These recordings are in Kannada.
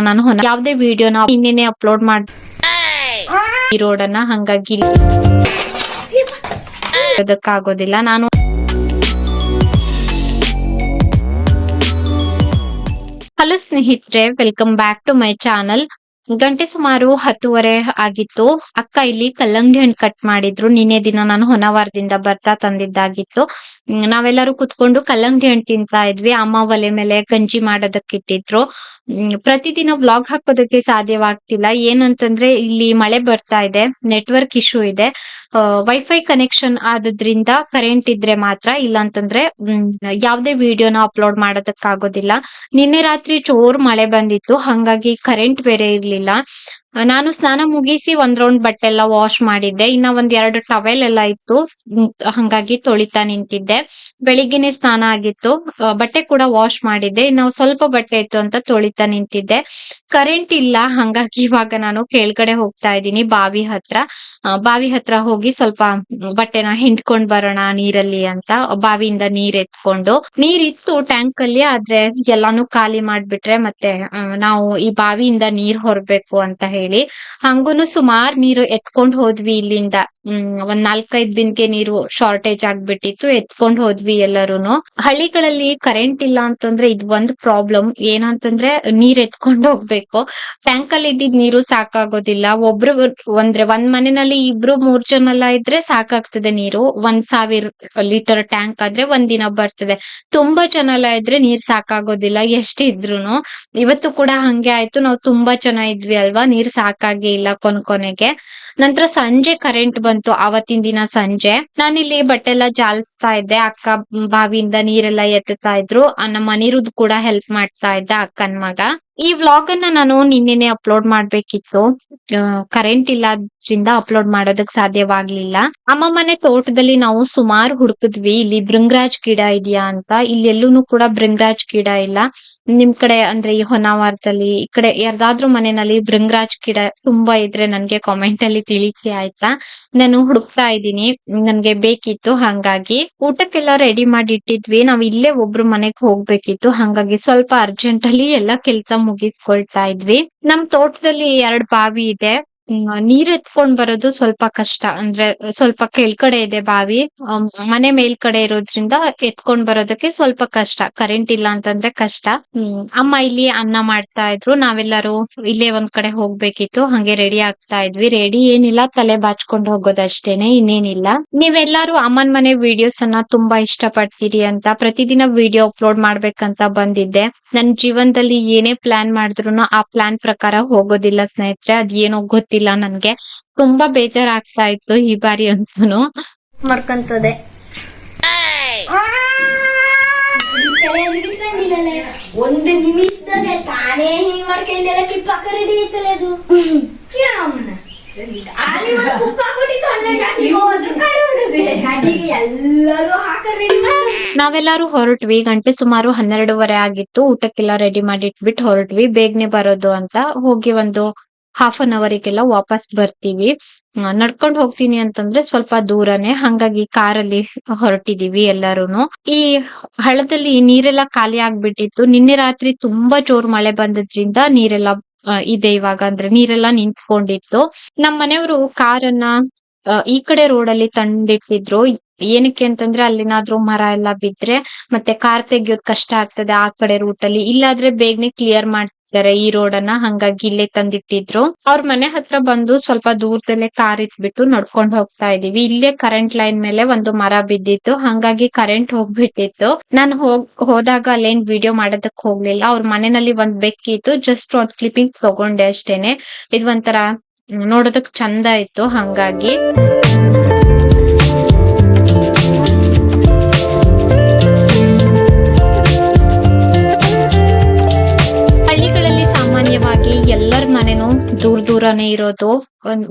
ನಾನು ಯಾವ್ದೇ ವಿಡಿಯೋನ ಇನ್ನೇನೆ ಅಪ್ಲೋಡ್ ಮಾಡಿ ಈ ರೋಡನ್ನ ಹಂಗಾಗಿ ಅದಕ್ಕಾಗೋದಿಲ್ಲ. ನಾನು ಹಲೋ ಸ್ನೇಹಿತರೆ, welcome back to my channel. ಗಂಟೆ ಸುಮಾರು 10:30 ಆಗಿತ್ತು. ಅಕ್ಕ ಇಲ್ಲಿ ಕಲ್ಲಂಗಡಿ ಹಣ್ಣು ಕಟ್ ಮಾಡಿದ್ರು. ನಿನ್ನೆ ದಿನ ನಾನು ಹೊನವಾರದಿಂದ ಬರ್ತಾ ತಂದಿದ್ದಾಗಿತ್ತು. ನಾವೆಲ್ಲರೂ ಕುತ್ಕೊಂಡು ಕಲ್ಲಂಗಡಿ ಹಣ್ಣು ತಿಂತಾ ಇದ್ವಿ. ಅಮ್ಮ ಒಲೆ ಮೇಲೆ ಗಂಜಿ ಮಾಡೋದಕ್ಕೆ ಇಟ್ಟಿದ್ರು. ಪ್ರತಿದಿನ ವ್ಲಾಗ್ ಹಾಕೋದಕ್ಕೆ ಸಾಧ್ಯವಾಗ್ತಿಲ್ಲ. ಏನಂತಂದ್ರೆ ಇಲ್ಲಿ ಮಳೆ ಬರ್ತಾ ಇದೆ, ನೆಟ್ವರ್ಕ್ ಇಶ್ಯೂ ಇದೆ. ವೈಫೈ ಕನೆಕ್ಷನ್ ಆದ್ರಿಂದ ಕರೆಂಟ್ ಇದ್ರೆ ಮಾತ್ರ, ಇಲ್ಲ ಅಂತಂದ್ರೆ ಯಾವ್ದೇ ವಿಡಿಯೋನ ಅಪ್ಲೋಡ್ ಮಾಡೋದಕ್ಕಾಗೋದಿಲ್ಲ. ನಿನ್ನೆ ರಾತ್ರಿ ಜೋರ್ ಮಳೆ ಬಂದಿತ್ತು, ಹಂಗಾಗಿ ಕರೆಂಟ್ ಬೇರೆ ಇರ್ಲಿಲ್ಲ. ನಾನು ಸ್ನಾನ ಮುಗಿಸಿ ಒಂದ್ ರೌಂಡ್ ಬಟ್ಟೆ ಎಲ್ಲ ವಾಶ್ ಮಾಡಿದ್ದೆ. ಇನ್ನ ಒಂದ್ 2 ಟವೆಲ್ ಎಲ್ಲ ಇತ್ತು, ಹಂಗಾಗಿ ತೊಳಿತಾ ನಿಂತಿದ್ದೆ. ಬೆಳಿಗ್ಗೆನೆ ಸ್ನಾನ ಆಗಿತ್ತು, ಬಟ್ಟೆ ಕೂಡ ವಾಶ್ ಮಾಡಿದ್ದೆ. ಇನ್ನು ಸ್ವಲ್ಪ ಬಟ್ಟೆ ಇತ್ತು ಅಂತ ತೊಳಿತಾ ನಿಂತಿದ್ದೆ. ಕರೆಂಟ್ ಇಲ್ಲ, ಹಂಗಾಗಿ ಇವಾಗ ನಾನು ಕೆಳಗಡೆ ಹೋಗ್ತಾ ಇದ್ದೀನಿ ಬಾವಿ ಹತ್ರ ಹೋಗಿ ಸ್ವಲ್ಪ ಬಟ್ಟೆನ ಹಿಂಡ್ಕೊಂಡ್ ಬರೋಣ ನೀರಲ್ಲಿ ಅಂತ ಬಾವಿಯಿಂದ ನೀರ್ ಎತ್ಕೊಂಡು. ನೀರಿತ್ತು ಟ್ಯಾಂಕ್ ಅಲ್ಲಿ, ಆದ್ರೆ ಎಲ್ಲಾನು ಖಾಲಿ ಮಾಡ್ಬಿಟ್ರೆ ಮತ್ತೆ ನಾವು ಈ ಬಾವಿಯಿಂದ ನೀರ್ ಹೊರಬೇಕು ಅಂತ ಹೇಳಿ ಹಂಗೂನು ಸುಮಾರ್ ನೀರು ಎತ್ಕೊಂಡ್ ಹೋದ್ವಿ ಇಲ್ಲಿಂದ. ಒಂದ್ 4-5 ದಿನಕ್ಕೆ ನೀರು ಶಾರ್ಟೇಜ್ ಆಗ್ಬಿಟ್ಟಿತ್ತು, ಎತ್ಕೊಂಡ್ ಹೋದ್ವಿ ಎಲ್ಲರೂನು. ಹಳ್ಳಿಗಳಲ್ಲಿ ಕರೆಂಟ್ ಇಲ್ಲ ಅಂತಂದ್ರೆ ಇದು ಒಂದು ಪ್ರಾಬ್ಲಮ್. ಏನಂತಂದ್ರೆ ನೀರ್ ಎತ್ಕೊಂಡ್ ಹೋಗ್ಬೇಕು. ಟ್ಯಾಂಕ್ ಅಲ್ಲಿ ಇದ್ದಿದ್ ನೀರು ಸಾಕಾಗೋದಿಲ್ಲ. ಒಂದ್ ಮನೆಯಲ್ಲಿ 2-3 ಜನ ಎಲ್ಲ ಇದ್ರೆ ಸಾಕಾಗ್ತದೆ ನೀರು. 1,000 ಲೀಟರ್ ಟ್ಯಾಂಕ್ ಆದ್ರೆ ಒಂದ್ ದಿನ ಬರ್ತದೆ. ತುಂಬಾ ಜನ ಎಲ್ಲ ಇದ್ರೆ ನೀರ್ ಸಾಕಾಗೋದಿಲ್ಲ ಎಷ್ಟಿದ್ರುನು. ಇವತ್ತು ಕೂಡ ಹಂಗೆ ಆಯ್ತು. ನಾವು ತುಂಬಾ ಜನ ಇದ್ವಿ ಅಲ್ವಾ, ನೀರ್ ಸಾಕಾಗೇ ಇಲ್ಲ ಕೊನೆಗೆ. ನಂತರ ಸಂಜೆ ಕರೆಂಟ್ ಬಂತು, ಅವತ್ತಿನ ದಿನ ಸಂಜೆ. ನಾನಿಲ್ಲಿ ಬಟ್ಟೆ ಎಲ್ಲ ಜಾಲಿಸ್ತಾ ಇದ್ದೆ, ಅಕ್ಕ ಬಾವಿಯಿಂದ ನೀರೆಲ್ಲ ಎತ್ತುತ್ತಾ ಇದ್ರು. ನಮ್ಮ ಅನಿರುದ್ ಕೂಡ ಹೆಲ್ಪ್ ಮಾಡ್ತಾ ಇದ್ದ, ಅಕ್ಕನ್ ಮಗ. ಈ ವ್ಲಾಗ್ ಅನ್ನ ನಾನು ನಿನ್ನೆನೆ ಅಪ್ಲೋಡ್ ಮಾಡ್ಬೇಕಿತ್ತು, ಕರೆಂಟ್ ಇಲ್ಲದ್ರಿಂದ ಅಪ್ಲೋಡ್ ಮಾಡೋದಕ್ ಸಾಧ್ಯವಾಗ್ಲಿಲ್ಲ. ಅಮ್ಮ ಮನೆ ತೋಟದಲ್ಲಿ ನಾವು ಸುಮಾರು ಹುಡುಕಿದ್ವಿ, ಇಲ್ಲಿ ಭೃಂಗರಾಜ್ ಗಿಡ ಇದೆಯಾ ಅಂತ. ಇಲ್ಲಿ ಎಲ್ಲೂನು ಕೂಡ ಭೃಂಗರಾಜ್ ಗಿಡ ಇಲ್ಲ. ನಿಮ್ ಕಡೆ ಅಂದ್ರೆ ಈ ಹೊನ್ನಾವರದಲ್ಲಿ ಈ ಕಡೆ ಯಾರ್ದಾದ್ರೂ ಮನೆಯಲ್ಲಿ ಭೃಂಗರಾಜ್ ಗಿಡ ತುಂಬಾ ಇದ್ರೆ ನನ್ಗೆ ಕಾಮೆಂಟ್ ಅಲ್ಲಿ ತಿಳಿಸಿ ಆಯ್ತಾ. ನಾನು ಹುಡುಕ್ತಾ ಇದ್ದೀನಿ, ನನ್ಗೆ ಬೇಕಿತ್ತು. ಹಂಗಾಗಿ ಊಟಕ್ಕೆಲ್ಲ ರೆಡಿ ಮಾಡಿ ಇಟ್ಟಿದ್ವಿ. ನಾವ್ ಇಲ್ಲೇ ಒಬ್ರು ಮನೆಗ್ ಹೋಗ್ಬೇಕಿತ್ತು, ಹಂಗಾಗಿ ಸ್ವಲ್ಪ ಅರ್ಜೆಂಟ್ ಅಲ್ಲಿ ಎಲ್ಲಾ ಕೆಲ್ಸ ಮುಗಿಸ್ಕೊಳ್ತಾ ಇದ್ವಿ. ನಮ್ ತೋಟದಲ್ಲಿ 2 ಬಾವಿ ಇದೆ. ನೀರ್ ಎತ್ಕೊಂಡ್ ಬರೋದು ಸ್ವಲ್ಪ ಕಷ್ಟ, ಅಂದ್ರೆ ಸ್ವಲ್ಪ ಕೆಳ್ಕಡೆ ಇದೆ ಬಾವಿ. ಮನೆ ಮೇಲ್ಕಡೆ ಇರೋದ್ರಿಂದ ಎತ್ಕೊಂಡ್ ಬರೋದಕ್ಕೆ ಸ್ವಲ್ಪ ಕಷ್ಟ. ಕರೆಂಟ್ ಇಲ್ಲ ಅಂತಂದ್ರೆ ಕಷ್ಟ. ಅಮ್ಮ ಇಲ್ಲಿ ಅನ್ನ ಮಾಡ್ತಾ ಇದ್ರು, ನಾವೆಲ್ಲರೂ ಇಲ್ಲೇ ಒಂದ್ ಕಡೆ ಹೋಗ್ಬೇಕಿತ್ತು, ಹಂಗೆ ರೆಡಿ ಆಗ್ತಾ ಇದ್ವಿ. ರೆಡಿ ಏನಿಲ್ಲ, ತಲೆ ಬಾಚ್ಕೊಂಡ್ ಹೋಗೋದಷ್ಟೇನೆ, ಇನ್ನೇನಿಲ್ಲ. ನೀವೆಲ್ಲಾರು ಅಮ್ಮನ್ ಮನೆ ವಿಡಿಯೋಸ್ ಅನ್ನ ತುಂಬಾ ಇಷ್ಟ ಪಡ್ತೀರಿ ಅಂತ ಪ್ರತಿದಿನ ವಿಡಿಯೋ ಅಪ್ಲೋಡ್ ಮಾಡ್ಬೇಕಂತ ಬಂದಿದ್ದೆ. ನನ್ ಜೀವನದಲ್ಲಿ ಏನೇ ಪ್ಲಾನ್ ಮಾಡಿದ್ರು ಆ ಪ್ಲಾನ್ ಪ್ರಕಾರ ಹೋಗೋದಿಲ್ಲ ಸ್ನೇಹಿತರೆ. ಅದೇನೋ ಗೊತ್ತಿಲ್ಲ, ನನ್ಗೆ ತುಂಬಾ ಬೇಜಾರಾಗ್ತಾ ಇತ್ತು ಈ ಬಾರಿ ಅಂತೂ. ಮಾಡ್ಕೊಂತದೆ ಒಂದು ನಿಮಿಷದಾಗ ತಾನೇ ಹಿಂಗ್ ಮಾಡ್ಕೊಂಡೆಲ್ಲ ಕಿಪ್ಪ ರೆಡಿ ಐತಲ್ಲ ಅದು. ನಾವೆಲ್ಲರೂ ಹೊರಟ್ವಿ. ಗಂಟೆ ಸುಮಾರು 12:30 ಆಗಿತ್ತು. ಊಟಕ್ಕೆಲ್ಲ ರೆಡಿ ಮಾಡಿ ಇಟ್ಬಿಟ್ಟು ಹೊರಟ್ವಿ, ಬೇಗನೆ ಬರೋದು ಅಂತ. ಹೋಗಿ ಒಂದು 1/2 ಅವರ್ಗೆಲ್ಲ ವಾಪಸ್ ಬರ್ತೀವಿ. ನಡ್ಕೊಂಡ್ ಹೋಗ್ತೀನಿ ಅಂತಂದ್ರೆ ಸ್ವಲ್ಪ ದೂರನೇ, ಹಂಗಾಗಿ ಕಾರಲ್ಲಿ ಹೊರಟಿದೀವಿ ಎಲ್ಲಾರುನು. ಈ ಹಳ್ಳದಲ್ಲಿ ನೀರೆಲ್ಲ ಖಾಲಿ ಆಗ್ಬಿಟ್ಟಿತ್ತು. ನಿನ್ನೆ ರಾತ್ರಿ ತುಂಬಾ ಜೋರ್ ಮಳೆ ಬಂದಿದ್ರಿಂದ ನೀರೆಲ್ಲ ಇದೆ ಇವಾಗ, ಅಂದ್ರೆ ನೀರೆಲ್ಲ ನಿಂತ್ಕೊಂಡಿತ್ತು. ನಮ್ ಮನೆಯವರು ಕಾರನ್ನ ಈ ಕಡೆ ರೋಡಲ್ಲಿ ತಂದಿಟ್ಟಿದ್ರು. ಏನಕ್ಕೆ ಅಂತಂದ್ರೆ ಅಲ್ಲೇನಾದ್ರೂ ಮರ ಎಲ್ಲ ಬಿದ್ರೆ ಮತ್ತೆ ಕಾರ್ ತೆಗಿಯೋದ್ ಕಷ್ಟ ಆಗ್ತದೆ ಆ ಕಡೆ ರೂಟಲ್ಲಿ. ಇಲ್ಲಾದ್ರೆ ಬೇಗನೆ ಕ್ಲಿಯರ್ ಮಾಡ್ತಾರೆ ಈ ರೋಡನ್ನ, ಹಂಗಾಗಿ ಇಲ್ಲೇ ತಂದಿಟ್ಟಿದ್ರು. ಅವ್ರ ಮನೆ ಹತ್ರ ಬಂದು ಸ್ವಲ್ಪ ದೂರದಲ್ಲೇ ಕಾರ್ ಇಟ್ಬಿಟ್ಟು ನಡ್ಕೊಂಡ್ ಹೋಗ್ತಾ ಇದೀವಿ. ಇಲ್ಲೇ ಕರೆಂಟ್ ಲೈನ್ ಮೇಲೆ ಒಂದು ಮರ ಬಿದ್ದಿತ್ತು, ಹಂಗಾಗಿ ಕರೆಂಟ್ ಹೋಗ್ಬಿಟ್ಟಿತ್ತು. ನಾನು ಹೋದಾಗ ಅಲ್ಲೇನ್ ವಿಡಿಯೋ ಮಾಡೋದಕ್ ಹೋಗ್ಲಿಲ್ಲ. ಅವ್ರ ಮನೆಯಲ್ಲಿ ಒಂದ್ ಬೆಕ್ಕಿತ್ತು, ಜಸ್ಟ್ ಒಂದ್ ಕ್ಲಿಪ್ಪಿಂಗ್ ತಗೊಂಡೆ ಅಷ್ಟೇನೆ. ಇದು ಒಂಥರ ನೋಡೋದಕ್ ಚಂದ ಇತ್ತು, ಹಂಗಾಗಿ. ಹಳ್ಳಿಗಳಲ್ಲಿ ಸಾಮಾನ್ಯವಾಗಿ ಎಲ್ಲರ ಮನೆನೂ ದೂರನೇ ಇರೋದು.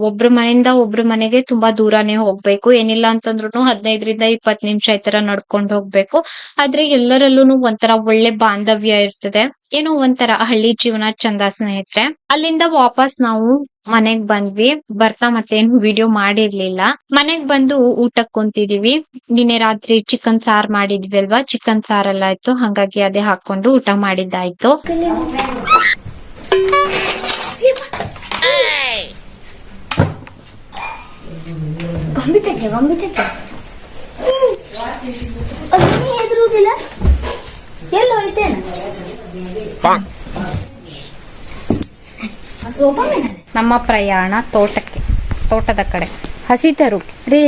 ಒಬ್ರ ಮನೆಯಿಂದ ಒಬ್ರ ಮನೆಗೆ ತುಂಬಾ ದೂರನೇ ಹೋಗ್ಬೇಕು. ಏನಿಲ್ಲ ಅಂತಂದ್ರು 15-20 ನಿಮಿಷ ಈ ತರ ನಡ್ಕೊಂಡ್ ಹೋಗ್ಬೇಕು. ಆದ್ರೆ ಎಲ್ಲರಲ್ಲೂ ಒಂಥರ ಒಳ್ಳೆ ಬಾಂಧವ್ಯ ಇರ್ತದೆ. ಏನೋ ಒಂಥರ ಹಳ್ಳಿ ಜೀವನ ಚಂದ ಸ್ನೇಹಿತರೆ. ಅಲ್ಲಿಂದ ವಾಪಸ್ ನಾವು ಮನೆಗ್ ಬಂದ್ವಿ. ಬರ್ತಾ ಮತ್ತೇನು ವಿಡಿಯೋ ಮಾಡಿರ್ಲಿಲ್ಲ. ಮನೆಗ್ ಬಂದು ಊಟಕ್ ಕುಂತಿದೀವಿ. ನಿನ್ನೆ ರಾತ್ರಿ ಚಿಕನ್ ಸಾರ್ ಮಾಡಿದ್ವಿ ಅಲ್ವಾ, ಚಿಕನ್ ಸಾರ್ ಎಲ್ಲ ಇತ್ತು, ಹಂಗಾಗಿ ಅದೇ ಹಾಕೊಂಡು ಊಟ ಮಾಡಿದ್ದಾಯ್ತು. ಗಂಬಿತೈತೆ ನೀ ಹೆದರುವುದಿಲ್ಲ ಎಲ್ಲ ಹೋಯ್ತೇನ ನಮ್ಮ ಪ್ರಯಾಣ ತೋಟದ ಕಡೆ ಹಸಿ ತರು ರೀ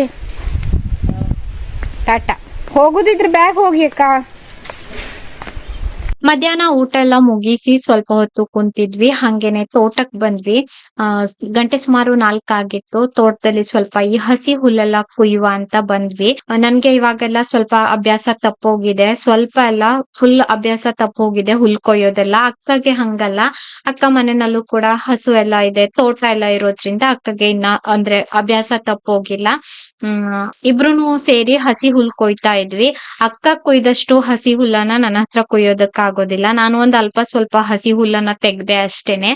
ಟಾಟಾ ಹೋಗುದಿದ್ರೆ ಬ್ಯಾಗ್ ಹೋಗಿ ಅಕ್ಕ. ಮಧ್ಯಾಹ್ನ ಊಟ ಎಲ್ಲ ಮುಗಿಸಿ ಸ್ವಲ್ಪ ಹೊತ್ತು ಕುಂತಿದ್ವಿ, ಹಂಗೇನೆ ತೋಟಕ್ ಬಂದ್ವಿ. ಗಂಟೆ ಸುಮಾರು 4 ಆಗಿತ್ತು. ತೋಟದಲ್ಲಿ ಸ್ವಲ್ಪ ಈ ಹಸಿ ಹುಲ್ಲೆಲ್ಲ ಕುಯ್ಯುವ ಅಂತ ಬಂದ್ವಿ. ನನ್ಗೆ ಇವಾಗೆಲ್ಲ ಸ್ವಲ್ಪ ಅಭ್ಯಾಸ ತಪ್ಪೋಗಿದೆ, ಸ್ವಲ್ಪ ಎಲ್ಲ ಫುಲ್ ಅಭ್ಯಾಸ ತಪ್ಪೋಗಿದೆ ಹುಲ್ ಕೊಯ್ಯೋದೆಲ್ಲ. ಅಕ್ಕಗೆ ಹಂಗಲ್ಲ, ಅಕ್ಕ ಮನೆಯಲ್ಲೂ ಕೂಡ ಹಸು ಎಲ್ಲ ಇದೆ, ತೋಟ ಎಲ್ಲ ಇರೋದ್ರಿಂದ ಅಕ್ಕಗೆ ಇನ್ನ ಅಂದ್ರೆ ಅಭ್ಯಾಸ ತಪ್ಪೋಗಿಲ್ಲ. ಇಬ್ರುನು ಸೇರಿ ಹಸಿ ಹುಲ್ ಕೊಯ್ತಾ ಇದ್ವಿ. ಅಕ್ಕ ಕೊಯ್ದಷ್ಟು ಹಸಿ ಹುಲ್ಲನ್ನ ನನ್ನ ಹತ್ರ ಕೊಯ್ಯೋದಕ್ಕ ಆಗೋದಿಲ್ಲ. ನಾನು ಒಂದ್ ಅಲ್ಪ ಸ್ವಲ್ಪ ಹಸಿ ಹುಲ್ಲನ್ನ ತೆಗ್ದೆ ಅಷ್ಟೇನೆ.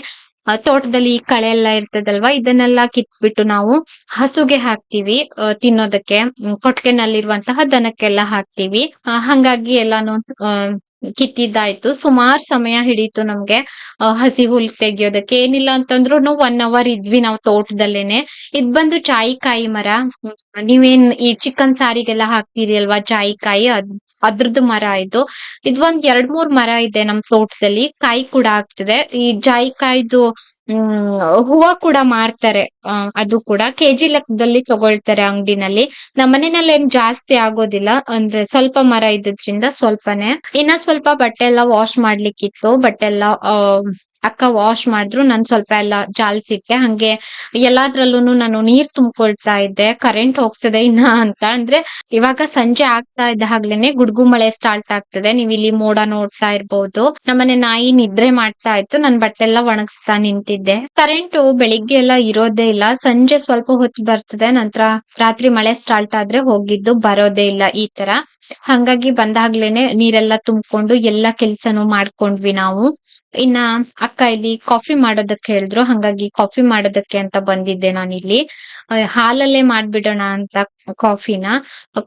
ತೋಟದಲ್ಲಿ ಕಳೆ ಎಲ್ಲ ಇರ್ತದಲ್ವಾ, ಇದನ್ನೆಲ್ಲ ಕಿತ್ಬಿಟ್ಟು ನಾವು ಹಸುಗೆ ಹಾಕ್ತಿವಿ ತಿನ್ನೋದಕ್ಕೆ. ಕೊಟ್ಟಿಗೆನಲ್ಲಿರುವಂತಹ ದನಕ್ಕೆಲ್ಲ ಹಾಕ್ತಿವಿ. ಹಂಗಾಗಿ ಎಲ್ಲಾನು ಕಿತ್ತಿದ್ದಾಯ್ತು. ಸುಮಾರು ಸಮಯ ಹಿಡೀತು ನಮ್ಗೆ ಹಸಿ ಹುಲ್ ತೆಗಿಯೋದಕ್ಕೆ. ಏನಿಲ್ಲ ಅಂತಂದ್ರು 1 hour ಇದ್ವಿ ನಾವು ತೋಟದಲ್ಲೇನೆ. ಇದ್ ಬಂದು ಜಾಯಿಕಾಯಿ ಮರ. ನೀವೇನ್ ಈ ಚಿಕನ್ ಸಾರಿಗೆಲ್ಲ ಹಾಕ್ತೀರಿ ಅಲ್ವಾ ಜಾಯಿಕಾಯಿ, ಅದ್ರದ್ದು ಮರ ಇದು. ಒಂದ್ 2-3 ಮರ ಇದೆ ನಮ್ ತೋಟದಲ್ಲಿ. ಕಾಯಿ ಕೂಡ ಆಗ್ತದೆ. ಈ ಜಾಯಿಕಾಯ್ದು ಹೂವ ಕೂಡ ಮಾರ್ತಾರೆ. ಅದು ಕೂಡ ಕೆಜಿ ಲೆಕ್ಕದಲ್ಲಿ ತಗೊಳ್ತಾರೆ ಅಂಗಡಿನಲ್ಲಿ. ನಮ್ಮನೆನಲ್ಲಿ ಏನ್ ಜಾಸ್ತಿ ಆಗೋದಿಲ್ಲ, ಅಂದ್ರೆ ಸ್ವಲ್ಪ ಮರ ಇದ್ದಿದ್ರಿಂದ ಸ್ವಲ್ಪನೇ. ಇನ್ನ ಸ್ವಲ್ಪ ಬಟ್ಟೆ ಎಲ್ಲ ವಾಶ್ ಮಾಡ್ಲಿಕ್ಕಿತ್ತು. ಬಟ್ಟೆ ಎಲ್ಲ ಅಕ್ಕ ವಾಶ್ ಮಾಡಿದ್ರು, ನಾನ್ ಸ್ವಲ್ಪ ಎಲ್ಲ ಜಾಲ್ಸಿಟ್ಟೆ. ಹಂಗೆ ಎಲ್ಲಾದ್ರಲ್ಲೂ ನಾನು ನೀರ್ ತುಂಬಿಕೊಳ್ತಾ ಇದ್ದೆ. ಕರೆಂಟ್ ಹೋಗ್ತದೆ ಇನ್ನ ಅಂತ, ಅಂದ್ರೆ ಇವಾಗ ಸಂಜೆ ಆಗ್ತಾ ಇದ್ದ ಹಾಗ್ಲೇನೆ ಗುಡ್ಗು ಮಳೆ ಸ್ಟಾರ್ಟ್ ಆಗ್ತದೆ. ನೀವ್ ಇಲ್ಲಿ ಮೋಡ ನೋಡ್ತಾ ಇರ್ಬೋದು. ನಮ್ಮನೆ ನಾಯಿ ನಿದ್ರೆ ಮಾಡ್ತಾ ಇತ್ತು, ನನ್ ಬಟ್ಟೆ ಎಲ್ಲ ಒಣಗಿಸ್ತಾ ನಿಂತಿದ್ದೆ. ಕರೆಂಟ್ ಬೆಳಿಗ್ಗೆ ಎಲ್ಲ ಇರೋದೇ ಇಲ್ಲ, ಸಂಜೆ ಸ್ವಲ್ಪ ಹೊತ್ತು ಬರ್ತದೆ, ನಂತರ ರಾತ್ರಿ ಮಳೆ ಸ್ಟಾರ್ಟ್ ಆದ್ರೆ ಹೋಗಿದ್ದು ಬರೋದೇ ಇಲ್ಲ ಈ ತರ. ಹಂಗಾಗಿ ಬಂದಾಗ್ಲೇನೆ ನೀರೆಲ್ಲ ತುಂಬಿಕೊಂಡು ಎಲ್ಲಾ ಕೆಲ್ಸನೂ ಮಾಡ್ಕೊಂಡ್ವಿ ನಾವು. ಇನ್ನ ಅಕ್ಕ ಇಲ್ಲಿ ಕಾಫಿ ಮಾಡೋದಕ್ಕೆ ಹೇಳಿದ್ರು, ಹಂಗಾಗಿ ಕಾಫಿ ಮಾಡೋದಕ್ಕೆ ಅಂತ ಬಂದಿದ್ದೆ ನಾನಿಲ್ಲಿ. ಹಾಲಲ್ಲೇ ಮಾಡ್ಬಿಡೋಣ ಅಂತ ಕಾಫಿನ.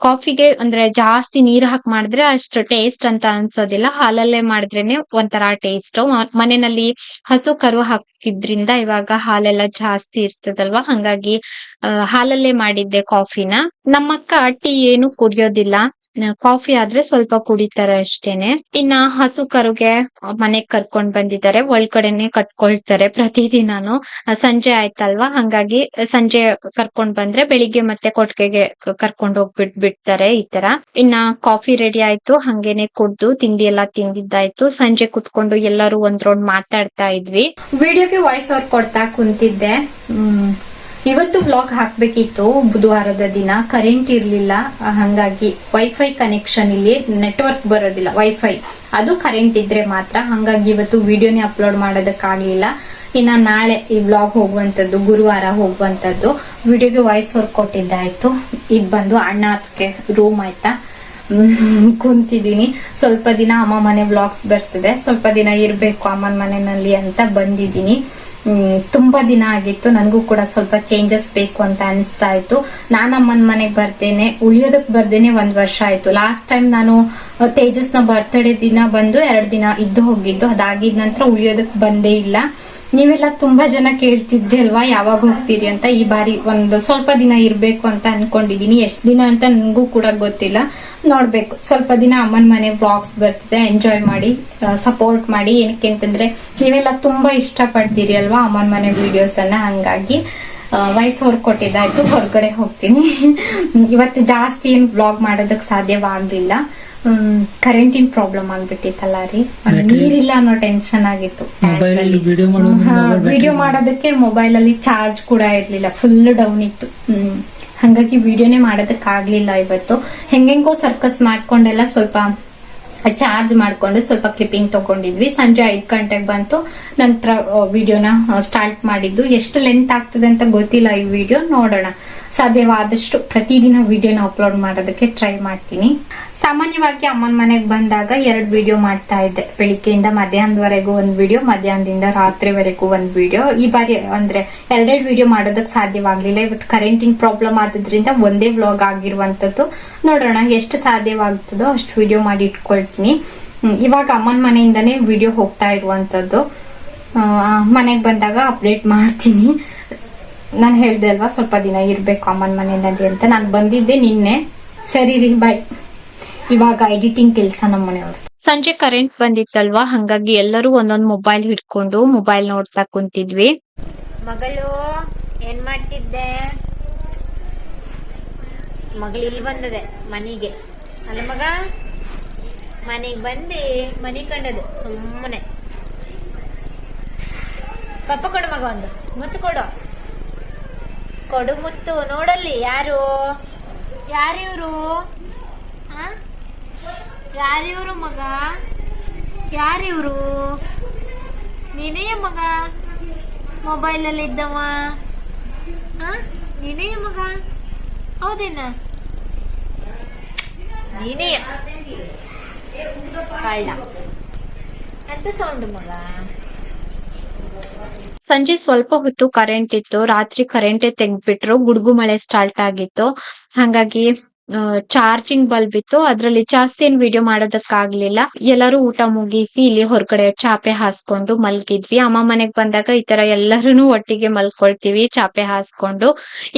ಕಾಫಿಗೆ ಅಂದ್ರೆ ಜಾಸ್ತಿ ನೀರ್ ಹಾಕಿ ಮಾಡಿದ್ರೆ ಅಷ್ಟು ಟೇಸ್ಟ್ ಅಂತ ಅನ್ಸೋದಿಲ್ಲ, ಹಾಲಲ್ಲೇ ಮಾಡಿದ್ರೇನೆ ಒಂಥರ ಟೇಸ್ಟ್. ಮನೆಯಲ್ಲಿ ಹಸು ಕರು ಹಾಕಿದ್ರಿಂದ ಇವಾಗ ಹಾಲೆಲ್ಲ ಜಾಸ್ತಿ ಇರ್ತದಲ್ವಾ, ಹಂಗಾಗಿ ಹಾಲಲ್ಲೇ ಮಾಡಿದ್ದೆ ಕಾಫಿನ. ನಮ್ಮಕ್ಕ ಟೀ ಏನು ಕುಡಿಯೋದಿಲ್ಲ, ಕಾಫಿ ಆದ್ರೆ ಸ್ವಲ್ಪ ಕುಡಿತಾರೆ ಅಷ್ಟೇನೆ. ಇನ್ನ ಹಸು ಕರುಗೆ ಮನೆಗ್ ಕರ್ಕೊಂಡ್ ಬಂದಿದ್ದಾರೆ, ಒಳಗಡೆನೆ ಕಟ್ಕೊಳ್ತಾರೆ ಪ್ರತಿದಿನಾನು. ಸಂಜೆ ಆಯ್ತಲ್ವಾ, ಹಂಗಾಗಿ ಸಂಜೆ ಕರ್ಕೊಂಡ್ ಬಂದ್ರೆ ಬೆಳಿಗ್ಗೆ ಮತ್ತೆ ಕೊಟ್ಟಿಗೆಗೆ ಕರ್ಕೊಂಡ್ ಬಿಡ್ತಾರೆ ಈ ತರ. ಇನ್ನ ಕಾಫಿ ರೆಡಿ ಆಯ್ತು, ಹಂಗೇನೆ ಕುಡ್ದು ತಿಂಡಿ ಎಲ್ಲಾ ತಿಂದಿದ್ದಾಯ್ತು. ಸಂಜೆ ಕುತ್ಕೊಂಡು ಎಲ್ಲರೂ ಒಂದ್ ರೌಂಡ್ ಮಾತಾಡ್ತಾ ಇದ್ವಿ. ವಿಡಿಯೋಗೆ ವಾಯ್ಸ್ ಓವರ್ ಕೊಡ್ತಾ ಕುಂತಿದ್ದೆ. ಇವತ್ತು ವ್ಲಾಗ್ ಹಾಕ್ಬೇಕಿತ್ತು, ಬುಧವಾರದ ದಿನ. ಕರೆಂಟ್ ಇರ್ಲಿಲ್ಲ, ಹಂಗಾಗಿ ವೈಫೈ ಕನೆಕ್ಷನ್, ಇಲ್ಲಿ ನೆಟ್ವರ್ಕ್ ಬರೋದಿಲ್ಲ, ವೈಫೈ ಅದು ಕರೆಂಟ್ ಇದ್ರೆ ಮಾತ್ರ. ಹಂಗಾಗಿ ಇವತ್ತು ವಿಡಿಯೋನೇ ಅಪ್ಲೋಡ್ ಮಾಡೋದಕ್ಕಾಗ್ಲಿಲ್ಲ. ಇನ್ನ ನಾಳೆ ಈ ವ್ಲಾಗ್ ಹೋಗುವಂತದ್ದು, ಗುರುವಾರ ಹೋಗುವಂತದ್ದು. ವಿಡಿಯೋಗೆ ವಾಯ್ಸ್ ಓವರ್ ಕೊಟ್ಟಿದ್ದಾಯ್ತು. ಇದ್ ಬಂದು ಅಣ್ಣ ಅದಕ್ಕೆ ರೂಮ್ ಆಯ್ತಾ, ಕುಂತಿದೀನಿ. ಸ್ವಲ್ಪ ದಿನ ಅಮ್ಮ ಮನೆ ವ್ಲಾಗ್ಸ್ ಬರ್ತದೆ, ಸ್ವಲ್ಪ ದಿನ ಇರ್ಬೇಕು ಅಮ್ಮನ ಮನೆಯಲ್ಲಿ ಅಂತ ಬಂದಿದ್ದೀನಿ. ತುಂಬಾ ದಿನ ಆಗಿತ್ತು, ನನ್ಗೂ ಕೂಡ ಸ್ವಲ್ಪ ಚೇಂಜಸ್ ಬೇಕು ಅಂತ ಅನಿಸ್ತಾ ಇತ್ತು. ನಾನು ಅಮ್ಮನ ಮನೆಗ್ ಬರ್ತೇನೆ, ಉಳಿಯೋದಕ್ ಬರ್ದೇನೆ 1 ವರ್ಷ ಆಯ್ತು. ಲಾಸ್ಟ್ ಟೈಮ್ ನಾನು ತೇಜಸ್ನ ಬರ್ತ್ಡೇ ದಿನ ಬಂದು 2 ದಿನ ಇದ್ದು ಹೋಗಿದ್ದು, ಅದಾಗಿದ ನಂತರ ಉಳಿಯೋದಕ್ ಬಂದೇ ಇಲ್ಲ. ನೀವೆಲ್ಲ ತುಂಬಾ ಜನ ಕೇಳ್ತಿದ್ರಿ ಅಲ್ವಾ ಯಾವಾಗ ಹೋಗ್ತೀರಿ ಅಂತ. ಈ ಬಾರಿ ಒಂದು ಸ್ವಲ್ಪ ದಿನ ಇರ್ಬೇಕು ಅಂತ ಅನ್ಕೊಂಡಿದೀನಿ. ಎಷ್ಟ್ ದಿನ ಅಂತ ನನ್ಗೂ ಕೂಡ ಗೊತ್ತಿಲ್ಲ, ನೋಡ್ಬೇಕು. ಸ್ವಲ್ಪ ದಿನ ಅಮ್ಮನ ಮನೆ ವ್ಲಾಗ್ಸ್ ಬರ್ತಿದೆ, ಎಂಜಾಯ್ ಮಾಡಿ, ಸಪೋರ್ಟ್ ಮಾಡಿ. ಏನಕ್ಕೆ ಅಂತಂದ್ರೆ ನೀವೆಲ್ಲ ತುಂಬಾ ಇಷ್ಟ ಪಡ್ತೀರಿ ಅಲ್ವಾ ಅಮ್ಮನ ಮನೆ ವಿಡಿಯೋಸ್ ಅನ್ನ, ಹಂಗಾಗಿ ವಾಯ್ಸ್ ಓವರ್ ಕೊಟ್ಟಿದ್ದಾಯ್ತು. ಹೊರಗಡೆ ಹೋಗ್ತೀನಿ. ಇವತ್ತು ಜಾಸ್ತಿ ಏನ್ ವ್ಲಾಗ್ ಮಾಡೋದಕ್ ಸಾಧ್ಯವಾಗ್ಲಿಲ್ಲ, ಕರೆಂಟಿನ ಪ್ರಾಬ್ಲಮ್ ಆಗ್ಬಿಟ್ಟಿತ್ತಲ್ಲ ರೀ, ನೀರಿಲ್ಲ ಅನ್ನೋ ಟೆನ್ಷನ್ ಆಗಿತ್ತು. ವಿಡಿಯೋ ಮಾಡೋದಕ್ಕೆ ಮೊಬೈಲ್ ಅಲ್ಲಿ ಚಾರ್ಜ್ ಕೂಡ ಇರ್ಲಿಲ್ಲ, ಫುಲ್ ಡೌನ್ ಇತ್ತು. ಹಂಗಾಗಿ ವಿಡಿಯೋನೇ ಮಾಡೋದಕ್ ಆಗ್ಲಿಲ್ಲ ಇವತ್ತು. ಹೆಂಗೆಂಗೋ ಸರ್ಕಸ್ ಮಾಡ್ಕೊಂಡೆಲ್ಲ ಸ್ವಲ್ಪ ಚಾರ್ಜ್ ಮಾಡ್ಕೊಂಡು ಸ್ವಲ್ಪ ಕ್ಲಿಪ್ಪಿಂಗ್ ತಗೊಂಡಿದ್ವಿ. ಸಂಜೆ 5 ಗಂಟೆಗೆ ಬಂತು, ನಂತರ ವಿಡಿಯೋನ ಸ್ಟಾರ್ಟ್ ಮಾಡಿದ್ದು. ಎಷ್ಟು ಲೆಂತ್ ಆಗ್ತದೆ ಅಂತ ಗೊತ್ತಿಲ್ಲ ಈ ವಿಡಿಯೋ, ನೋಡೋಣ. ಸಾಧ್ಯವಾದಷ್ಟು ಪ್ರತಿದಿನ ವಿಡಿಯೋನ ಅಪ್ಲೋಡ್ ಮಾಡೋದಕ್ಕೆ ಟ್ರೈ ಮಾಡ್ತೀನಿ. ಸಾಮಾನ್ಯವಾಗಿ ಅಮ್ಮನ ಮನೆಗೆ ಬಂದಾಗ 2 ವಿಡಿಯೋ ಮಾಡ್ತಾ ಇದ್ದೆ. ಬೆಳಿಗ್ಗೆಯಿಂದ ಮಧ್ಯಾಹ್ನದವರೆಗೂ 1 ವಿಡಿಯೋ, ಮಧ್ಯಾಹ್ನದಿಂದ ರಾತ್ರಿವರೆಗೂ 1 ವಿಡಿಯೋ. ಈ ಬಾರಿ ಅಂದ್ರೆ 2 ವಿಡಿಯೋ ಮಾಡೋದಕ್ಕೆ ಸಾಧ್ಯವಾಗ್ಲಿಲ್ಲ. ಇವತ್ತು ಕರೆಂಟಿನ ಪ್ರಾಬ್ಲಮ್ ಆದ್ರಿಂದ ಒಂದೇ ವ್ಲಾಗ್ ಆಗಿರುವಂತದ್ದು. ನೋಡೋಣ ಎಷ್ಟು ಸಾಧ್ಯವಾಗ್ತದೋ ಅಷ್ಟು ವಿಡಿಯೋ ಮಾಡಿ ಇಟ್ಕೊಳ್ತೀನಿ. ಇವಾಗ ಅಮ್ಮನ ಮನೆಯಿಂದಾನೇ ವಿಡಿಯೋ ಹೋಗ್ತಾ ಇರುವಂತದ್ದು. ಮನೆಗೆ ಬಂದಾಗ ಅಪ್ಡೇಟ್ ಮಾಡ್ತೀನಿ. ನಾನು ಹೇಳ್ದೆ ಅಲ್ವಾ ಸ್ವಲ್ಪ ದಿನ ಇರ್ಬೇಕು ಅಮ್ಮನ ಮನೆಯಲ್ಲಿ ಅಂತ. ನಾನು ಬಂದಿದ್ದೆ ನಿನ್ನೆ. ಸರಿ ರೀ, ಬಾಯ್. ಇವಾಗ ಎಡಿಟಿಂಗ್ ಕೆಲಸ ನಮ್ಮ ಮನೆಯವರು. ಸಂಜೆ ಕರೆಂಟ್ ಬಂದಿತ್ತಲ್ವಾ, ಹಂಗಾಗಿ ಎಲ್ಲರೂ ಒಂದೊಂದ್ ಮೊಬೈಲ್ ಹಿಡ್ಕೊಂಡು ಮೊಬೈಲ್ ನೋಡ್ತಾ ಕುಂತಿದ್ವಿ. ಮಗಳು ಏನ್ ಮಾಡ್ತಿದ್ದೆ? ಮಗಳು ಇಲ್ಲಿ ಬಂದದೆ ಮನೆಗೆ, ಅಲ್ಲ ಮಗ? ಮನೆಗೆ ಬಂದು ಮನೆ ಕಂಡದು ಸುಮ್ಮನೆ. ಪಪ್ಪ ಕೊಡು ಮಗ, ಒಂದು ಮುತ್ತು ಕೊಡು, ಕೊಡು ಮುತ್ತು. ನೋಡಲ್ಲಿ ಯಾರು ಯಾರಿವ್ರು? ಯಾರಿವ್ರು ಮಗ? ಯಾರಿವ್ರು? ನೀನೇ ಮಗ ಮೊಬೈಲಲ್ಲಿ ಇದ್ದವ? ನೀನೇ ಮಗ? ಹೌದೇನ? ನೀನೇ ಕಳ್ಳ ಅಂತ ಸೌಂಡ್ ಮಗ. ಸಂಜೆ ಸ್ವಲ್ಪ ಹೊತ್ತು ಕರೆಂಟ್ ಇತ್ತು, ರಾತ್ರಿ ಕರೆಂಟೇ ತೆಗ್ದ್ಬಿಟ್ರು. ಗುಡುಗು ಮಳೆ ಸ್ಟಾರ್ಟ್ ಆಗಿತ್ತು, ಹಾಗಾಗಿ ಚಾರ್ಜಿಂಗ್ ಬಲ್ಬ್ ಇತ್ತು. ಅದ್ರಲ್ಲಿ ಜಾಸ್ತಿ ಏನ್ ವಿಡಿಯೋ ಮಾಡೋದಕ್ಕಾಗ್ಲಿಲ್ಲ. ಎಲ್ಲರೂ ಊಟ ಮುಗಿಸಿ ಇಲ್ಲಿ ಹೊರಗಡೆ ಚಾಪೆ ಹಾಸ್ಕೊಂಡು ಮಲ್ಗಿದ್ವಿ. ಅಮ್ಮ ಮನೆಗ್ ಬಂದಾಗ ಈ ತರ ಎಲ್ಲರೂ ಒಟ್ಟಿಗೆ ಮಲ್ಕೊಳ್ತೀವಿ ಚಾಪೆ ಹಾಸ್ಕೊಂಡು.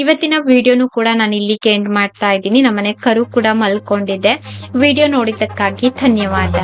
ಇವತ್ತಿನ ವಿಡಿಯೋನು ಕೂಡ ನಾನು ಇಲ್ಲಿಗೆ ಎಂಡ್ ಮಾಡ್ತಾ ಇದ್ದೀನಿ. ನಮ್ಮನೆ ಕರು ಕೂಡ ಮಲ್ಕೊಂಡಿದೆ. ವಿಡಿಯೋ ನೋಡಿದ್ದಕ್ಕಾಗಿ ಧನ್ಯವಾದ.